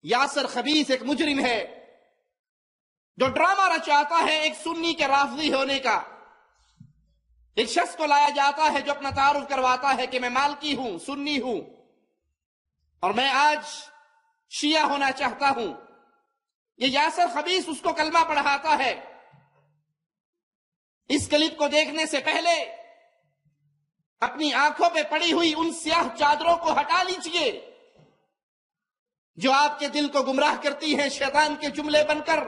یاسر خبیث ایک مجرم ہے جو ڈرامہ رچاتا ہے ایک سنی کے رافضی ہونے کا۔ ایک شخص کو لایا جاتا ہے جو اپنا تعارف کرواتا ہے کہ میں مالکی ہوں، سنی ہوں، اور میں آج شیعہ ہونا چاہتا ہوں۔ یہ یاسر خبیث اس کو کلمہ پڑھاتا ہے۔ اس کلپ کو دیکھنے سے پہلے اپنی آنکھوں پہ پڑی ہوئی ان سیاہ چادروں کو ہٹا لیجئے جو آپ کے دل کو گمراہ کرتی ہیں شیطان کے جملے بن کر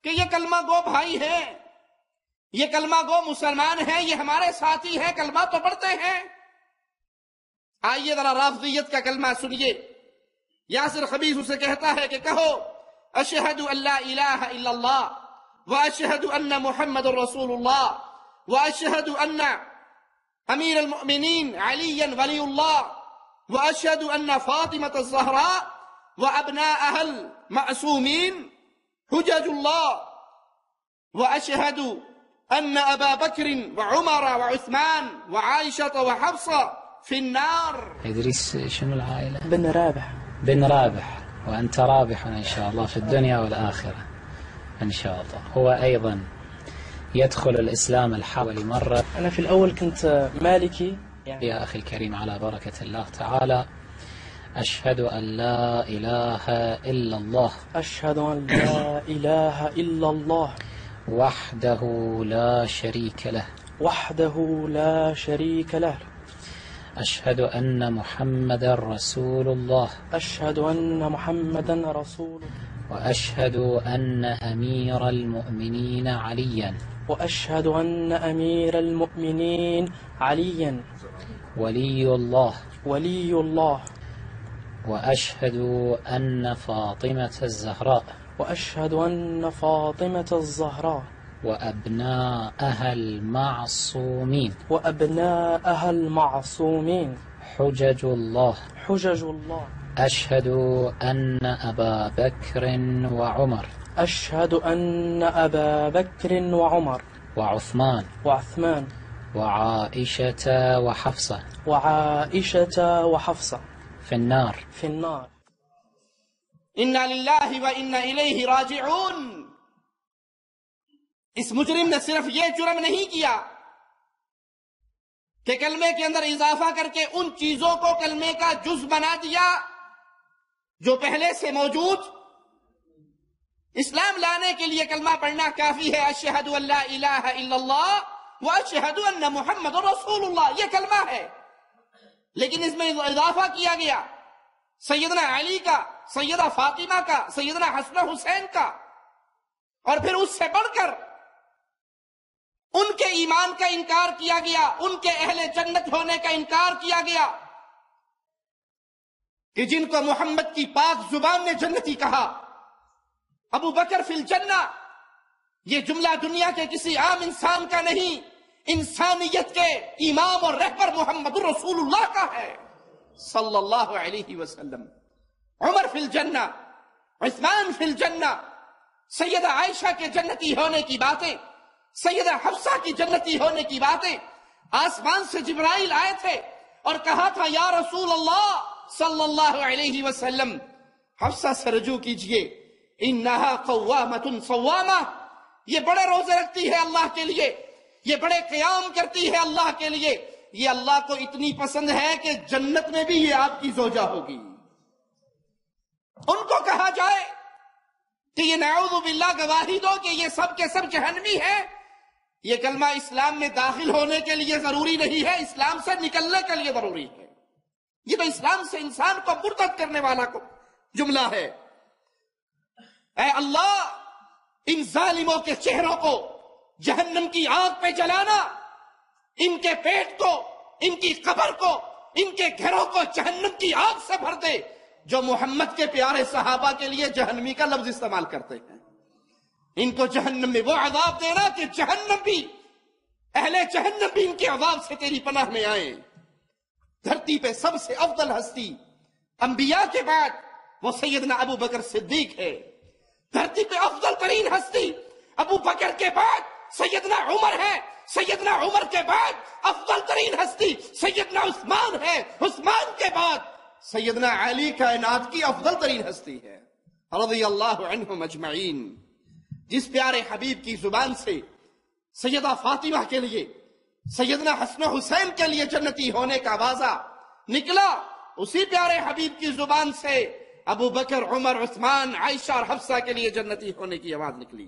کہ یہ کلمہ گو بھائی ہیں، یہ کلمہ گو مسلمان ہیں، یہ ہمارے ساتھی ہیں، کلمہ تو پڑھتے ہیں۔ آئیے ذرا رافضیت کا کلمہ سنیے۔ یاسر خبیث اسے کہتا ہے کہ کہو اشہد ان لا الہ الا اللہ واشہد ان محمد رسول اللہ واشہد ان امیر المؤمنین علی ولی اللہ واشہد ان فاطمة الزہراء وابناءها المعصومین حجج اللہ واشہد ان ابا بکر وعمر وعثمان وعائشة وحفصة في النار۔ إدريس شنو العائلة؟ بن رابح. بن رابح، وأنت رابح إن شاء الله في الدنيا والآخرة إن شاء الله. هو أيضا يدخل الإسلام الحول مرة. أنا في الأول كنت مالكي يعني. يا أخي الكريم على بركة الله تعالى أشهد أن لا إله إلا الله. أشهد أن لا إله إلا الله وحده لا شريك له. وحده لا شريك له. أشهد أن محمد رسول الله. أشهد أن محمدا رسول الله. وأشهد أن أمير المؤمنين عليا. وأشهد أن أمير المؤمنين عليا ولي الله. ولي الله. وأشهد أن فاطمة الزهراء. وأشهد أن فاطمة الزهراء وأبناءها المعصومين. وأبناءها المعصومين حجج الله. حجج الله. أشهد أن أبا بكر وعمر. أشهد أن أبا بكر وعمر وعثمان. وعثمان وعائشة وحفصة. وعائشة وحفصة في النار. في النار. انا للہ و انا الیہ راجعون۔ اس مجرم نے صرف یہ جرم نہیں کیا کہ کلمے کے اندر اضافہ کر کے ان چیزوں کو کلمے کا جز بنا دیا جو پہلے سے موجود۔ اسلام لانے کے لیے کلمہ پڑھنا کافی ہے، اشہد ان لا الہ الا اللہ واشہد ان محمد رسول اللہ، یہ کلمہ ہے، لیکن اس میں اضافہ کیا گیا سیدنا علی کا، سیدہ فاطمہ کا، سیدنا حسن حسین کا، اور پھر اس سے بڑھ کر ان کے ایمان کا انکار کیا گیا، ان کے اہل جنت ہونے کا انکار کیا گیا کہ جن کو محمد کی پاک زبان نے جنتی کہا۔ ابو بکر فی الجنہ، یہ جملہ دنیا کے کسی عام انسان کا نہیں، انسانیت کے امام اور رہبر محمد رسول اللہ کا ہے صلی اللہ علیہ وسلم۔ عمر فی الجنہ، عثمان فی الجنہ، سیدہ عائشہ کے جنتی ہونے کی باتیں، سیدہ حفصہ کی جنتی ہونے کی باتیں۔ آسمان سے جبرائیل آئے تھے اور کہا تھا یا رسول اللہ صلی اللہ علیہ وسلم حفصہ سے رجوع کیجئے، انہا قوامۃ صوامہ، یہ بڑے روزے رکھتی ہے اللہ کے لیے، یہ بڑے قیام کرتی ہے اللہ کے لیے، یہ اللہ کو اتنی پسند ہے کہ جنت میں بھی یہ آپ کی زوجہ ہوگی۔ ان کو کہا جائے کہ یہ نعوذ باللہ گواہی دو کہ یہ سب کے سب جہنمی ہیں، یہ کلمہ اسلام میں داخل ہونے کے لیے ضروری نہیں ہے، اسلام سے نکلنے کے لیے ضروری ہے۔ یہ تو اسلام سے انسان کو مرتد کرنے والا کو جملہ ہے۔ اے اللہ، ان ظالموں کے چہروں کو جہنم کی آگ پہ جلانا، ان کے پیٹ کو، ان کی قبر کو، ان کے گھروں کو جہنم کی آگ سے بھر دے جو محمد کے پیارے صحابہ کے لیے جہنمی کا لفظ استعمال کرتے ہیں۔ ان کو جہنم میں وہ عذاب دینا کہ جہنم بھی، اہل جہنم بھی ان کے عذاب سے تیری پناہ میں آئیں۔ دھرتی پہ سب سے افضل ہستی انبیاء کے بعد وہ سیدنا ابو بکر صدیق ہے۔ دھرتی پہ افضل ترین ہستی ابو بکر کے بعد سیدنا عمر ہے، سیدنا عمر کے بعد افضل ترین ہستی سیدنا عثمان ہے، عثمان کے بعد سیدنا علی کائنات کی افضل ترین ہستی ہے۔ رضی اللہ عنہم اجمعین. جس پیارے حبیب کی زبان سے سیدہ فاطمہ کے لیے، سیدنا حسن و حسین کے لیے جنتی ہونے کا واضح نکلا، اسی پیارے حبیب کی زبان سے ابو بکر، عمر، عثمان، عائشہ اور حفصہ کے لیے جنتی ہونے کی آواز نکلی.